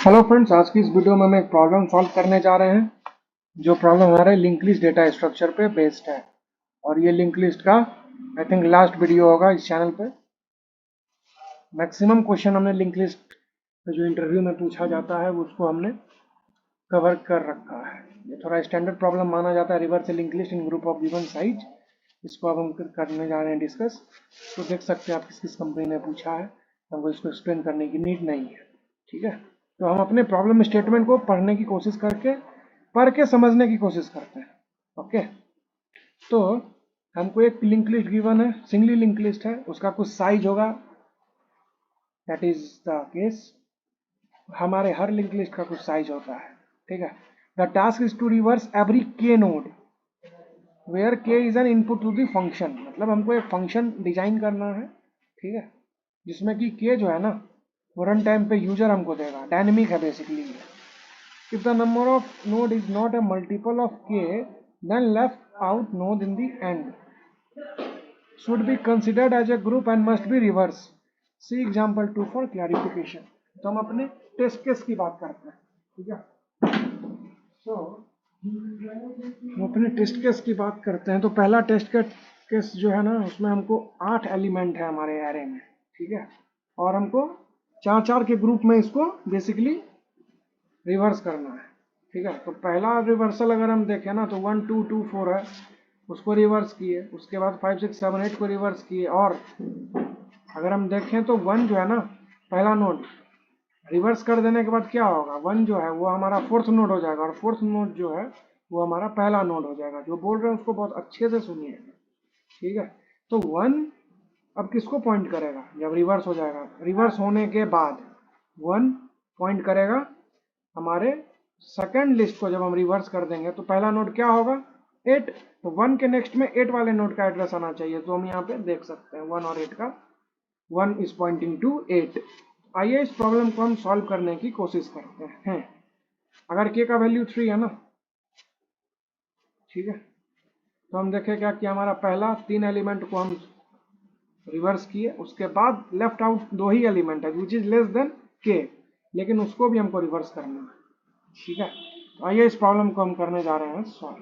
Hello friends, आज की इस वीडियो में हम एक प्रॉब्लम सॉल्व करने जा रहे हैं। जो प्रॉब्लम हमारे लिंक लिस्ट डेटा स्ट्रक्चर पे बेस्ड है और ये लिंक लिस्ट का आई थिंक लास्ट वीडियो होगा इस चैनल पे। मैक्सिमम क्वेश्चन हमने लिंक लिस्ट पे जो इंटरव्यू में पूछा जाता है उसको हमने कवर कर रखा है। ये थोड़ा स्टैंडर्ड प्रॉब्लम माना जाता है, reverse link list in group of given size. इसको अब हम करने जा रहे हैं डिस्कस। तो देख सकते हैं आप किस किस कंपनी ने पूछा है, हमको इसको एक्सप्लेन करने की नीड नहीं है। ठीक है, तो हम अपने प्रॉब्लम स्टेटमेंट को पढ़ने की कोशिश करके पढ़ के समझने की कोशिश करते हैं। ओके, तो हमको एक लिंक लिस्ट गिवन है, सिंगली लिंक लिस्ट है, उसका कुछ साइज होगा। दैट इज द केस, हमारे हर लिंक लिस्ट का कुछ साइज होता है। ठीक है, the task is to reverse every K node where K is an input to the function. मतलब हमको एक फंक्शन डिजाइन करना है, ठीक है, जिसमें कि के जो है ना वो रन टाइम पे यूजर हमको देगा, डायनेमिक है basically. If the number of node is not a multiple of k, then left out node in the end should be considered as a group and must be reversed. See example 2 for clarification. तो हम अपने test case की बात करते हैं। ठीक है, so हम अपने टेस्ट केस की बात करते हैं। तो पहला टेस्ट केस जो है ना उसमें हमको 8 एलिमेंट है हमारे एरे में। ठीक है, और हमको चार चार के ग्रुप में इसको बेसिकली रिवर्स करना है। ठीक है, तो पहला रिवर्सल अगर हम देखें ना तो 1 2 2 4 है, उसको रिवर्स किए। उसके बाद 5 6 7 8 को रिवर्स किए। और अगर हम देखें तो 1 जो है ना पहला नोड, रिवर्स कर देने के बाद क्या होगा, 1 जो है वो हमारा फोर्थ नोड हो जाएगा और फोर्थ नोड जो है वो हमारा पहला नोड हो जाएगा। जो बोल रहे हैं उसको बहुत अच्छे से सुनिए। ठीक है, तो 1 अब किसको पॉइंट करेगा जब रिवर्स हो जाएगा, रिवर्स होने के बाद 1 पॉइंट करेगा हमारे सेकंड लिस्ट को। जब हम रिवर्स कर देंगे तो पहला नोड क्या होगा, 8। तो 1 के नेक्स्ट में 8 वाले नोड का एड्रेस आना चाहिए। तो हम यहाँ पे देख सकते हैं 1 और 8 का, 1 इज पॉइंटिंग टू 8। आइए इस प्रॉब्लम को हम सॉल्व करने की कोशिश करते हैं। अगर k का वैल्यू 3 है ना, ठीक है, तो हम देखें क्या कि हमारा पहला 3 एलिमेंट को हम रिवर्स किए। उसके बाद लेफ्ट आउट 2 ही एलिमेंट है which is less than k, लेकिन उसको भी हमको रिवर्स करना है। ठीक है, तो आइए इस प्रॉब्लम को हम करने जा रहे हैं सॉल्व।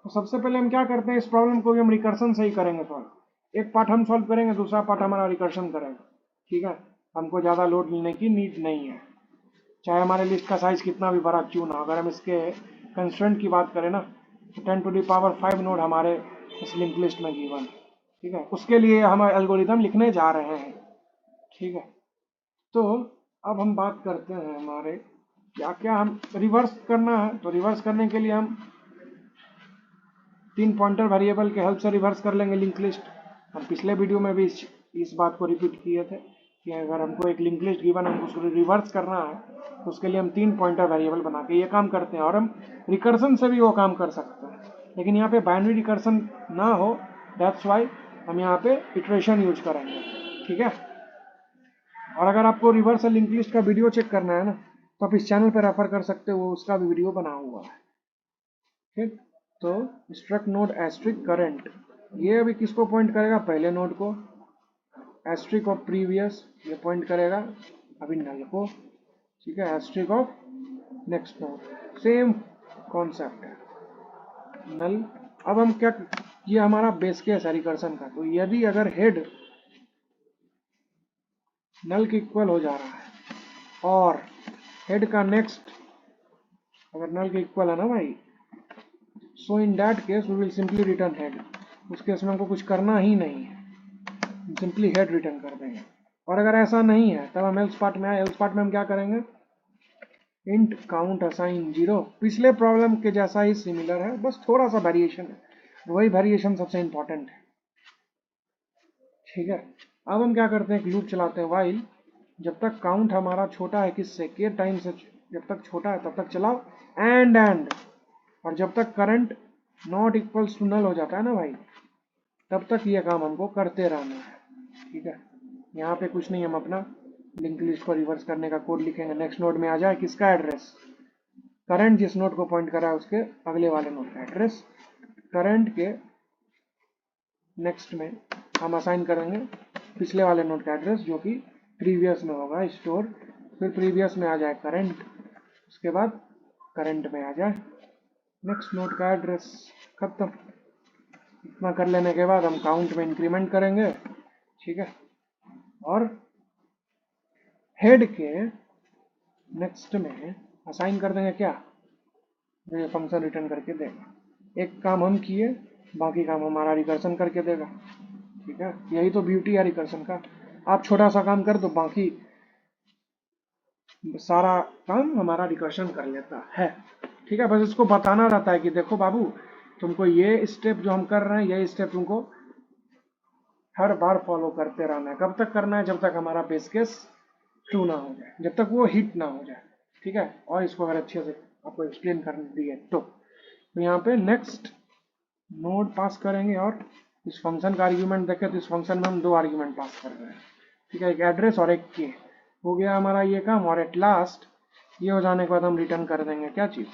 तो सबसे पहले हम क्या करते हैं, इस प्रॉब्लम को भी हम रिकर्शन से ही करेंगे सॉल्व। एक पार्ट हम सॉल्व करेंगे, दूसरा पार्ट हमारा रिकर्शन करेगा। ठीक है, हमको ज़्यादा लोड लेने की नीड नहीं है, चाहे हमारे लिस्ट का साइज कितना भी बड़ा क्यों ना। अगर हम इसके कंस्ट्रेंट की बात करें ना तो 10⁵ नोड हमारे इस लिंक लिस्ट में गिवन है। ठीक है, उसके लिए हम एल्गोरिदम लिखने जा रहे हैं। ठीक है, तो अब हम बात करते हैं हमारे क्या क्या हम रिवर्स करना है। तो रिवर्स करने के लिए हम 3 पॉइंटर वेरिएबल के हेल्प से रिवर्स कर लेंगे लिंक लिस्ट। हम पिछले वीडियो में भी इस बात को रिपीट किए थे कि अगर हमको एक लिंक लिस्ट गिवन हमको उसको रिवर्स करना है तो उसके लिए हम 3 पॉइंटर वेरिएबल बना के ये काम करते हैं। और हम रिकर्सन से भी वो काम कर सकते हैं, लेकिन यहाँ पे बाइनरी रिकर्सन ना हो, दैट्स वाई हम यहाँ पे इटरेशन यूज करेंगे। ठीक है, और अगर आपको रिवर्स लिंक लिस्ट का वीडियो चेक करना है ना तो आप इस चैनल पर रेफर कर सकते हो, उसका भी वीडियो बना हुआ है। ठीक, तो स्ट्रक्ट नोड एस्ट्रिक करंट, ये अभी किसको पॉइंट करेगा, पहले नोड को। एस्ट्रिक ऑफ प्रीवियस, ये पॉइंट करेगा अभी नल को। ठीक है, asterisk of next node, same concept है नल। अब हम क्या, ये हमारा बेस केस है रिकर्सन का। तो यदि अगर हेड नल के इक्वल हो जा रहा है और हेड का नेक्स्ट अगर नल के इक्वल है ना भाई, so in that case we will simply return head. उस केस में हमको कुछ करना ही नहीं है, सिंपली हेड रिटर्न कर देंगे। और अगर ऐसा नहीं है तब हम एल्स पार्ट में आए। एल्स पार्ट में हम क्या करेंगे, इंट काउंट असाइन 0। पिछले प्रॉब्लम के जैसा ही सिमिलर है, बस थोड़ा सा वेरिएशन है, वही वेरिएशन सबसे इंपॉर्टेंट है। ठीक है, अब हम क्या करते हैं, एक लूप चलाते हैं वाइल जब तक काउंट हमारा छोटा है किससे, के टाइम से जब तक छोटा है तब तक चलाओ एंड और जब तक current not equals to null हो जाता है ना भाई, तब तक ये काम हमको करते रहना है। ठीक है, यहाँ पे कुछ नहीं, हम अपना लिंक लिस्ट को रिवर्स करने का कोड लिखेंगे। नेक्स्ट नोड में आ जाए किसका एड्रेस, करंट जिस नोड को पॉइंट करा है उसके अगले वाले नोड का एड्रेस। करंट के नेक्स्ट में हम असाइन करेंगे पिछले वाले नोड का एड्रेस जो कि प्रीवियस में होगा स्टोर फिर प्रीवियस में आ जाए करंट, उसके बाद करंट में आ जाए नेक्स्ट नोड का एड्रेस। खत्म। इतना कर लेने के बाद हम काउंट में इंक्रीमेंट करेंगे, ठीक है, और हेड के नेक्स्ट में असाइन कर देंगे क्या, जो ये फंक्शन रिटर्न करके देगा। एक काम हम किए, बाकी काम हमारा रिकर्सन करके देगा, ठीक है। यही तो ब्यूटी है रिकर्सन का। आप छोटा सा काम कर दो, बाकी सारा काम हमारा रिकर्सन कर लेता है, ठीक है। बस इसको बताना रहता है कि देखो बाबू, तुमको ये स्टेप जो हम कर रहे हैं, ये स्टेप तुमको हर बार फॉलो करते रहना है। कब तक करना है? जब तक हमारा बेस केस ट्रू ना हो जाए, जब तक वो हिट ना हो जाए, ठीक है। और इसको अगर अच्छे से आपको एक्सप्लेन कर दिए तो यहाँ पे नेक्स्ट नोड पास करेंगे, और इस फंक्शन का आर्ग्यूमेंट देखें तो इस फंक्शन में हम 2 आर्ग्यूमेंट पास कर रहे हैं, ठीक है, एक एड्रेस और एक के। हो गया हमारा ये काम, और एट लास्ट ये हो जाने के बाद हम रिटर्न कर देंगे क्या चीज,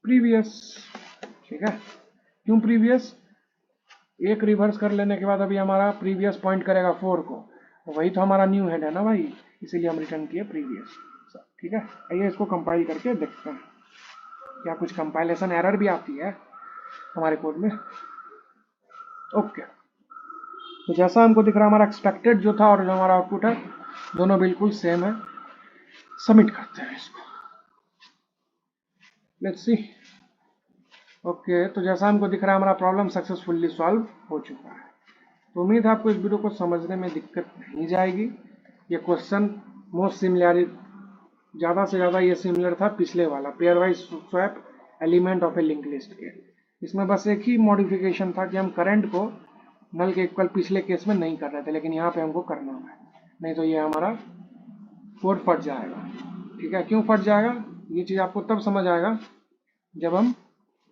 प्रीवियस, ठीक है। क्यों प्रीवियस? एक रिवर्स कर लेने के बाद अभी हमारा प्रीवियस पॉइंट करेगा 4 को, तो वही तो हमारा न्यू हेड है ना भाई, इसीलिए हम रिटर्न किए प्रीवियस, ठीक है। आइए इसको कंपाइल करके देखते हैं, क्या कुछ कंपाइलेशन एरर भी आती है हमारे कोड में। ओके, तो जैसा हमको दिख रहा है हमारा एक्सपेक्टेड जो था और जो हमारा आउटपुट है दोनों बिल्कुल सेम है। सबमिट करते हैं इसको, लेट्स सी। ओके, तो जैसा हमको दिख रहा है हमारा प्रॉब्लम सक्सेसफुली सॉल्व हो चुका है। तो उम्मीद है आपको इस वीडियो को समझने में दिक्कत नहीं जाएगी। ये क्वेश्चन मोस्ट सिमिलर, ज़्यादा से ज़्यादा ये सिमिलर था पिछले वाला pair wise swap element of A link list के। इसमें बस एक ही मॉडिफिकेशन था कि हम करंट को नल के इक्वल पिछले केस में नहीं कर रहे थे, लेकिन यहाँ पे हमको करना है, नहीं तो ये हमारा कोड फट जाएगा, ठीक है। क्यों फट जाएगा ये चीज़ आपको तब समझ आएगा जब हम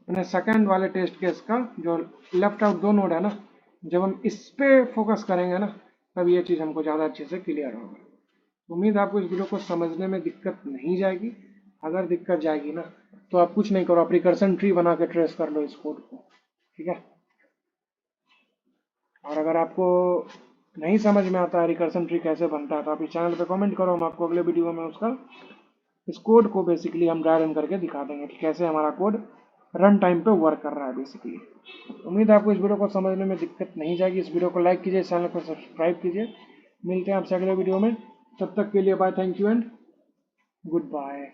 अपने सेकंड वाले टेस्ट केस का जो लेफ्ट आउट 2 नोड है ना, जब हम इस पे फोकस करेंगे ना, तब ये चीज़ हमको ज़्यादा अच्छे से क्लियर होगा। उम्मीद है आपको इस वीडियो को समझने में दिक्कत नहीं जाएगी। अगर दिक्कत जाएगी ना तो आप कुछ नहीं करो, आप रिकर्सन ट्री बना के ट्रेस कर लो इस कोड को, ठीक है। और अगर आपको नहीं समझ में आता है रिकर्सन ट्री कैसे बनता है तो आप इस चैनल पे कमेंट करो, हम आपको अगले वीडियो में उसका इस कोड को बेसिकली हम ड्राई रन करके दिखा देंगे कि कैसे हमारा कोड रन टाइम पे वर्क कर रहा है बेसिकली। उम्मीद है आपको इस वीडियो को समझने में दिक्कत नहीं जाएगी। इस वीडियो को लाइक कीजिए, चैनल को सब्सक्राइब कीजिए। मिलते हैं आपसे अगले वीडियो में, तब तक के लिए bye, thank you and good bye.